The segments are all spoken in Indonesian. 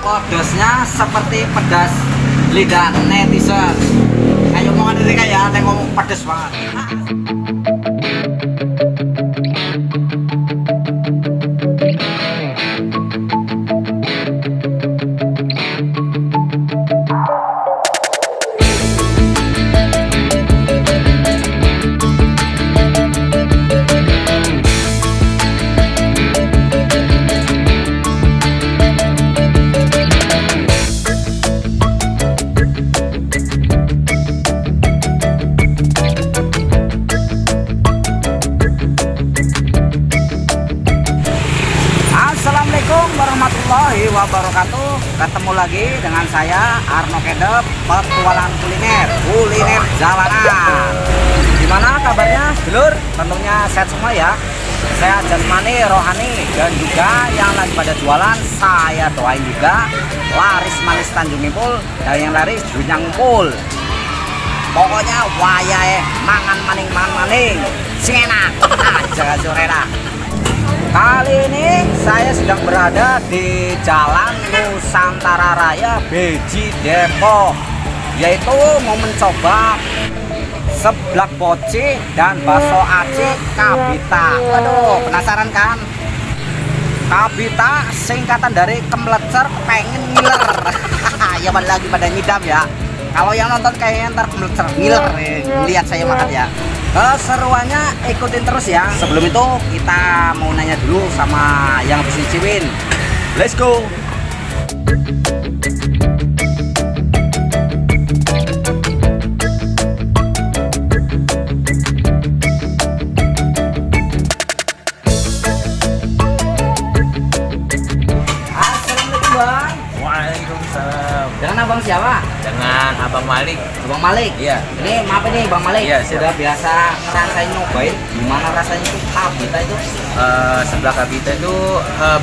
Pedasnya seperti pedas lidah netizen. Kayak omongan dari kayak ada yang ngomong pedas banget. Assalamualaikum warahmatullahi wabarakatuh. Ketemu lagi dengan saya Arno Kedep, petualangan kuliner jalanan. Gimana kabarnya dulur? Tentunya sehat semua ya. Saya jasmani, rohani, dan juga yang lagi pada jualan saya doain juga laris manis Tanjung Impul dan yang laris dunia ngumpul. Pokoknya wayahe mangan maning sing enak aja sorena. Kali ini saya sedang berada di Jalan Nusantara Raya Beji Depok, yaitu mau mencoba seblak poci dan bakso aci Kabita. Waduh, penasaran kan? Kabita singkatan dari kemlecer pengen ngiler. Ya lagi pada ngidam ya. Kalau yang nonton kayaknya ntar kemlecer ngiler nih, lihat saya makan ya. Keseruannya ikutin terus ya. Sebelum itu kita mau nanya dulu sama yang bisa nyicipin. Let's go. Assalamualaikum Bang. Waalaikumsalam. Dengan abang siapa? Dengan Abang Malik. Abang Malik. Iya. Ini maaf ini Bang Malik. Iya, siap. Sudah biasa ngerasain nyobain gimana rasanya itu Kabita itu? Sebelah Kabita itu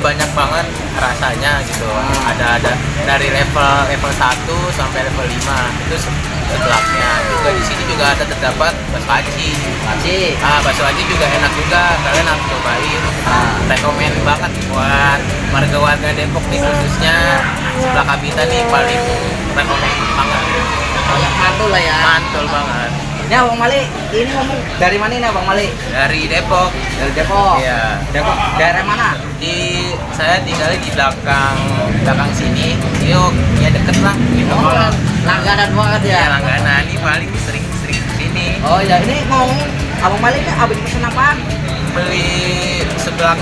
banyak banget rasanya gitu. Ada dari level 1 sampai level 5 itu sebelahnya. Juga di sini juga ada terdapat bakso aci. Bakso aci juga enak juga. Kalian harus cobain. Rekomen banget buat warga-warga Depok nih, khususnya sebelah Kabita nih paling rekomen banget. Mantul lah ya. Mantul banget. Ini Abang Malik, ini ngomong dari mana ini Abang Malik? Dari Depok. Dari Depok. Iya. Depok daerah mana? Saya tinggalnya di belakang sini. Yuk, ya deket lah gitu. Oh, langganan banget ya. Ya langganan, ini paling sering sini. Oh ya, ini ngomong Abang Malik abis pesen apaan? Beli seblak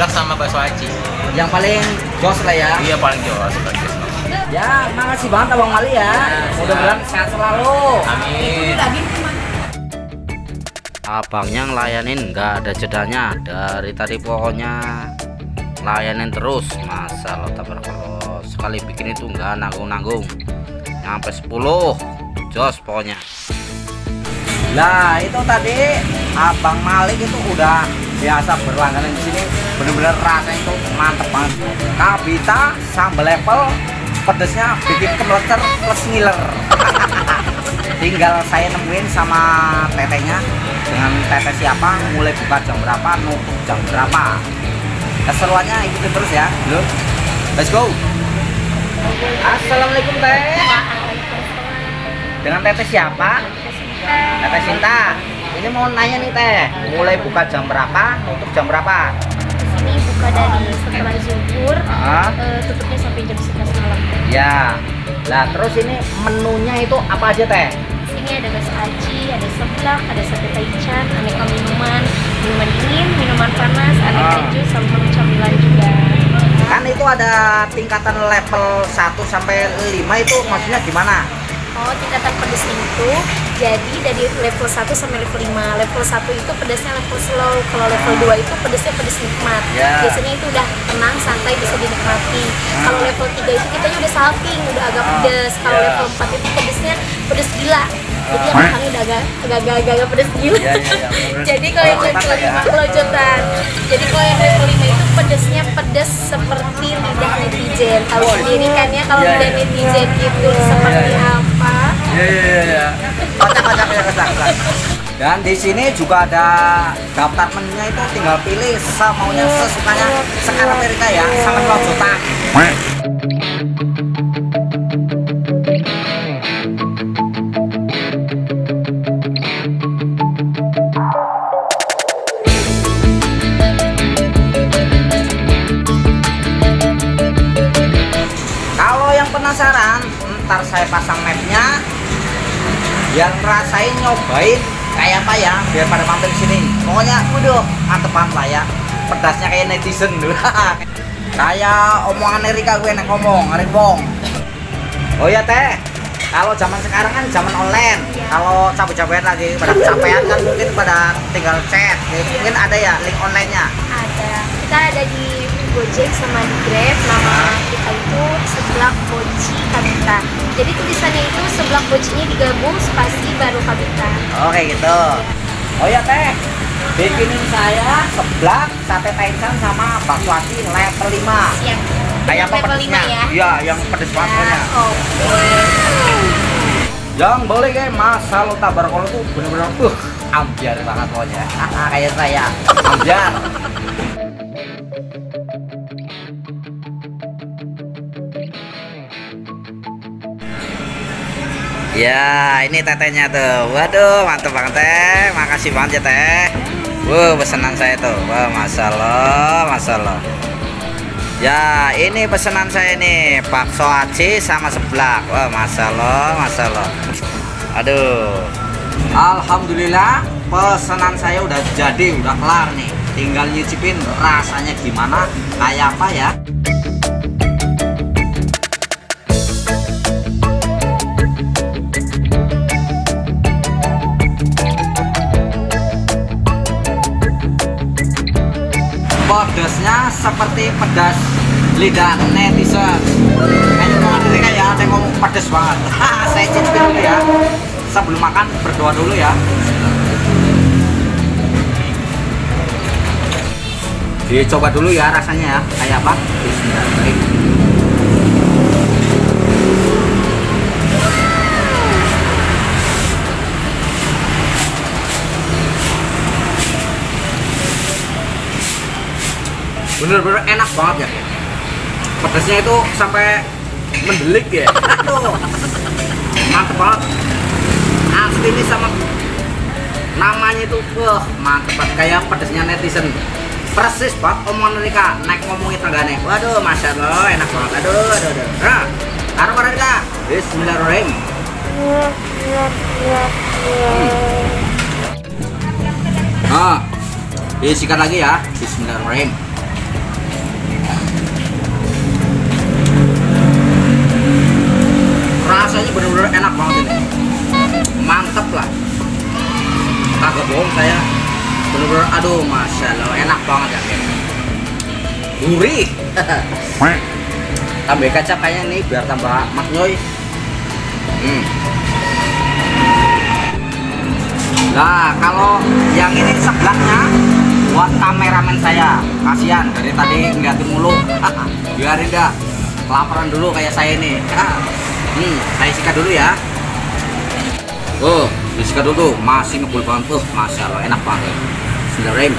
sama bakso aci. Yang paling jos lah ya. Iya, paling jos. Ya, makasih banget Abang Malik ya. Mudah-mudahan sehat selalu. Amin. Abangnya ngelayanin nggak ada jedanya dari tadi, pokoknya layanin terus. Masalah tabarakallah, sekali bikin itu nggak nanggung-nanggung, nyampe 10 jos pokoknya. Nah itu tadi Abang Malik itu udah biasa berlangganan di sini, bener-bener rasanya itu mantep banget. Kabita sambal level pedesnya bikin kemelecer plus ngiler. Tinggal saya nemuin sama tetenya, dengan teteh siapa, mulai buka jam berapa, nutup jam berapa. Keseruannya ikuti terus ya. Loh, let's go. Assalamualaikum teh. Dengan teteh siapa? Teteh Sinta. Ini mau nanya nih teh, mulai buka jam berapa, nutup jam berapa? Ini buka dari setelah zuhur, tutupnya sampai jam 11 malam. Ya. Nah terus ini menunya itu apa aja teh? Sini ada bakso aci, ada seblak, ada sate taichan, aneka minuman dingin, minuman panas, aneka jus, sama camilan juga. Kan itu ada tingkatan level 1 sampai 5 itu maksudnya gimana? Oh, tingkatan pedesnya itu jadi dari level 1 sampai level 5. Level 1 itu pedasnya level slow, kalau level 2 itu pedasnya pedas nikmat. Biasanya itu udah tenang, santai, bisa dinikmati. Kalau level 3 itu kita udah salting, udah agak pedas. Kalau level 4 itu pedasnya pedas gila. Jadi yang makannya udah agak pedas gila. Jadi kalau yang level 5 kelojotan. Jadi kalau yang level 5 itu pedasnya pedas seperti lidah netizen. Tahu sendiri kan ya kalau lidah netizen itu seperti apa? Iya. Kocak. Dan di sini juga ada daftar menunya, itu tinggal pilih semaunya sesukanya. Sekarang Amerika ya, sangat kelojotan. saya pasang mapnya biar ngerasain nyobain kayak apa ya, biar pada mampir sini. Pokoknya waduh mantepan lah ya, pedasnya kayak netizen dulu. Kayak omongan Erika gue yang ngomong arek wong. Oh ya teh, kalau zaman sekarang kan zaman online. Kalau capek-capekan lagi pada kecapean kan mungkin pada tinggal chat. Mungkin ada ya link online-nya. Ada. Kita ada di Gojek sama di Grab. Nama kita itu Seblak Boci Kabita. Jadi tulisannya itu Seblak Bocinya digabung spasi baru Kabita. Oke gitu. Oh ya teh, bikinin saya seblak, sate taichan sama bakso aci level 5. Siap. Kayak apa Level pedesnya? 5 ya. Iya, yang pedes banget pokoknya. Oke. Yang boleh kayak masal tabarakallah tuh bener-bener ambiar banget pokoknya. Kayak saya, ambiar. Ya, ini tetenya tuh. Waduh, mantep banget teh. Makasih banget ya teh. Pesanan saya tuh. Wah, masalah, masalah. Ya, ini pesanan saya nih, bakso aci sama seblak. Wah, masalah, masalah. Aduh. Alhamdulillah, pesanan saya udah jadi, udah kelar nih. Tinggal nyicipin rasanya gimana, kayak apa ya. Pedasnya seperti pedas lidah netizen. Kayaknya banget ini kayak ada yang ngomong pedas banget. Saya cicipin dulu ya. Sebelum makan berdoa dulu ya. Dicoba dulu ya rasanya ya. Kayak apa? Bismillahirrahmanirrahim. Bener-bener enak banget ya, pedasnya itu sampai mendelik ya. Aduh, mantep banget asli ini, sama namanya itu mantep banget, kayak pedasnya netizen persis banget omongan mereka naik ngomongin tanggane. Waduh, masya Allah enak banget. Aduh. Nah, taruh mereka. Bismillahirrahmanirrahim. Disikat lagi ya. Bismillahirrahmanirrahim. Rasanya bener-bener enak banget ini, mantep lah, kagak bohong saya, bener-bener aduh masya Allah enak banget ya, gurih. Tambah kecap kayaknya nih biar tambah maknyoy. Nah kalau yang ini sebelahnya buat kameramen saya, kasihan dari tadi ngeliatin mulu. Biarin dah, kelaparan dulu kayak saya nih. Saya sikat dulu ya. Disikat dulu, masih ngebul banget tuh, masya Allah enak banget. Bismillahirrahmanirrahim.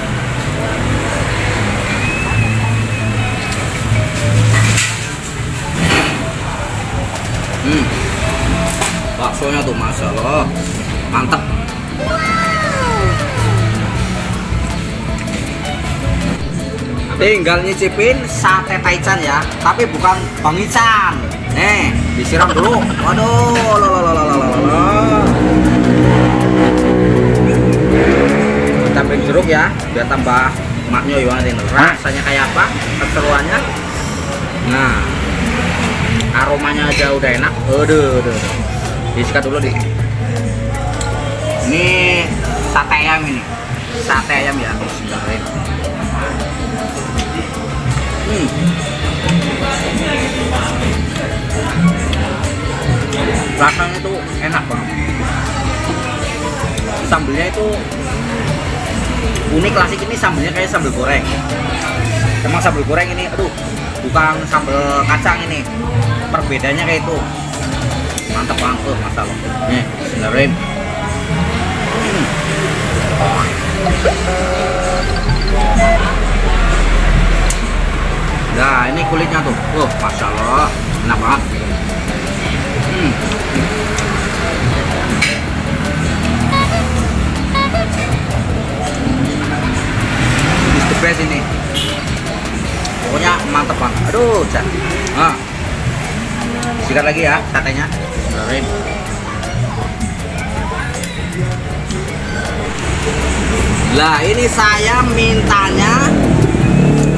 Baksonya tuh masya Allah mantap. Tinggal nyicipin sate taichan ya, tapi bukan Bang Ican. Nih, disiram dulu. Waduh, tambahin jeruk ya, biar tambah maknyoy banget ini. Rasanya kayak apa? Keseruannya. Nah, aromanya aja udah enak. Aduh. Disikat dulu deh. Ini sate ayam ini. Sate ayam ya. Bismillahirrahmanirrahim. Rasanya tuh enak banget. Sambelnya itu unik, klasik, ini sambelnya kayak sambal goreng. Emang sambal goreng ini, aduh, bukan sambal kacang ini. Perbedaannya kayak itu. Mantap banget tuh, masalah. Nih, bismillahirrahmanirrahim. Nah, ini kulitnya tuh. Masya Allah, enak banget. This the best ini. Pokoknya mantep banget. Aduh, sikat lagi ya satenya. Bismillahirrahmanirrahim. Lah ini saya mintanya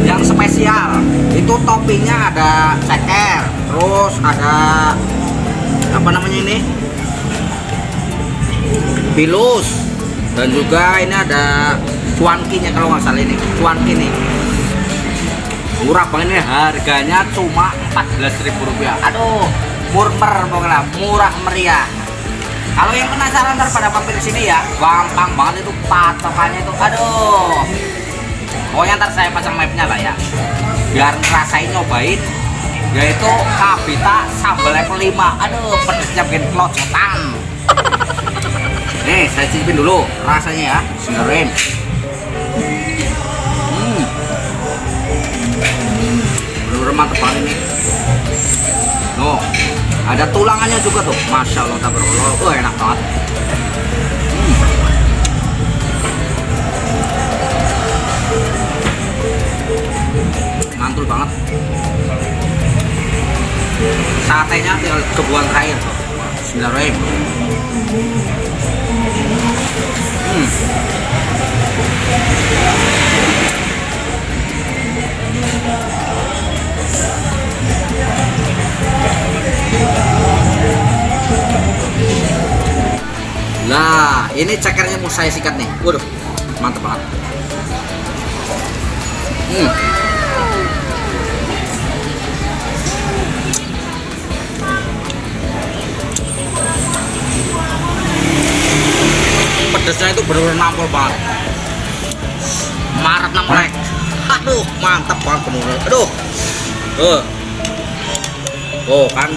yang spesial. Itu toppingnya ada ceker, terus ada apa namanya ini, pilus, dan juga ini ada cuankinya kalau nggak salah, ini cuanki nih. Murah banget nih, harganya cuma Rp14.000. Aduh, pokoknya murah meriah. Kalau yang penasaran ntar pada mampir sini ya, gampang banget itu patokannya itu. Aduh, pokoknya ntar saya pasang mapnya lah ya, biar ngerasain nyobain, yaitu Kabita sambal level 5. Aduh, pedesnya bikin kelocotan. Nih, saya cicipin dulu rasanya ya. Bismillahirrahmanirrahim. Bener-bener mantep banget ini. Noh, ada tulangannya juga tuh. Masya Allah, tabarakallah. Enak banget. Mantul banget. Satenya tinggal kebuang terakhir tuh. Bismillahirrahmanirrahim. Nah, ini cekernya mau saya sikat nih. Waduh, mantep banget. Pedesnya itu bener-bener nampol banget. Maret nampolek. Aduh, mantep banget bener-bener. Aduh. Oh kan.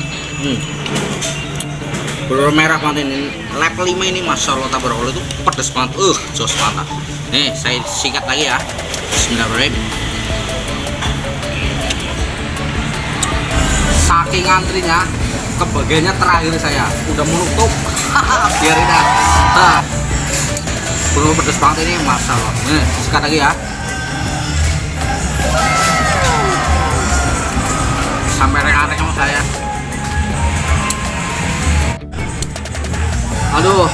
Bener merah banget ini. Level 5 ini Masya Allah tabarakallah itu pedes banget. Jos banget. Nih, saya sikat lagi ya. Bismillahirrahmanirrahim. Saking antrinya, kebagiannya terakhir saya udah menutup. Biarin dah. Bener pedes banget ini Masya Allah. Nih, sikat lagi ya. Sampai reng-reng sama saya. Aduh,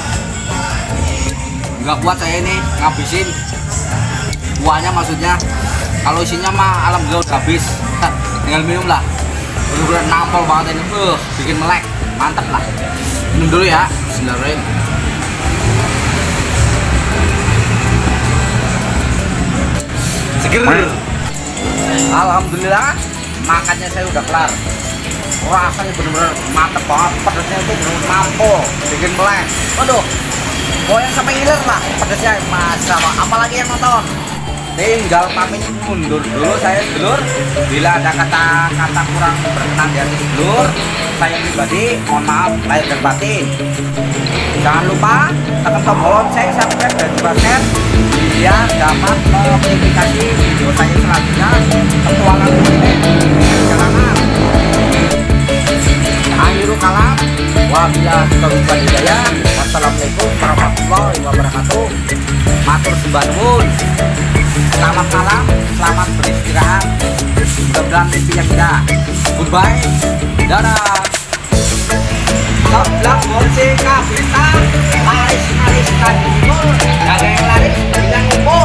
nggak kuat saya ini ngabisin buahnya, maksudnya kalau isinya mah alhamdulillah udah habis. Tinggal minum lah. Bener-bener nampol banget ini, bikin melek, mantep lah. Minum dulu ya. Bismillahirrahmanirrahim. Seger. Alhamdulillah, makannya saya udah kelar. Rasanya bener-bener mantep banget, pedesnya itu bener-bener nampol, bikin melek. Waduh, goyang sampai ngiler lah pedesnya. Masa apalagi yang nonton, tinggal pamit mundur dulu saya sedulur. Bila ada kata-kata kurang berkenan di hati sedulur, saya pribadi mohon maaf lahir dan batin. Jangan lupa tekan tombol lonceng, subscribe dan juga share biar dapat notifikasi video saya selanjutnya. Petualangan kuliner perjalanan. Akhirul kalam, wabillahi taufiq wal hidayah. Wassalamualaikum warahmatullahi wabarakatuh. Matur sembah nuwun. Selamat malam, selamat beristirahat. Mudah-mudahan mimpinya indah. Goodbye, dadah. Sebelah bonce Kabita, laris kan timur, ada yang laris, ada yang ngumpul.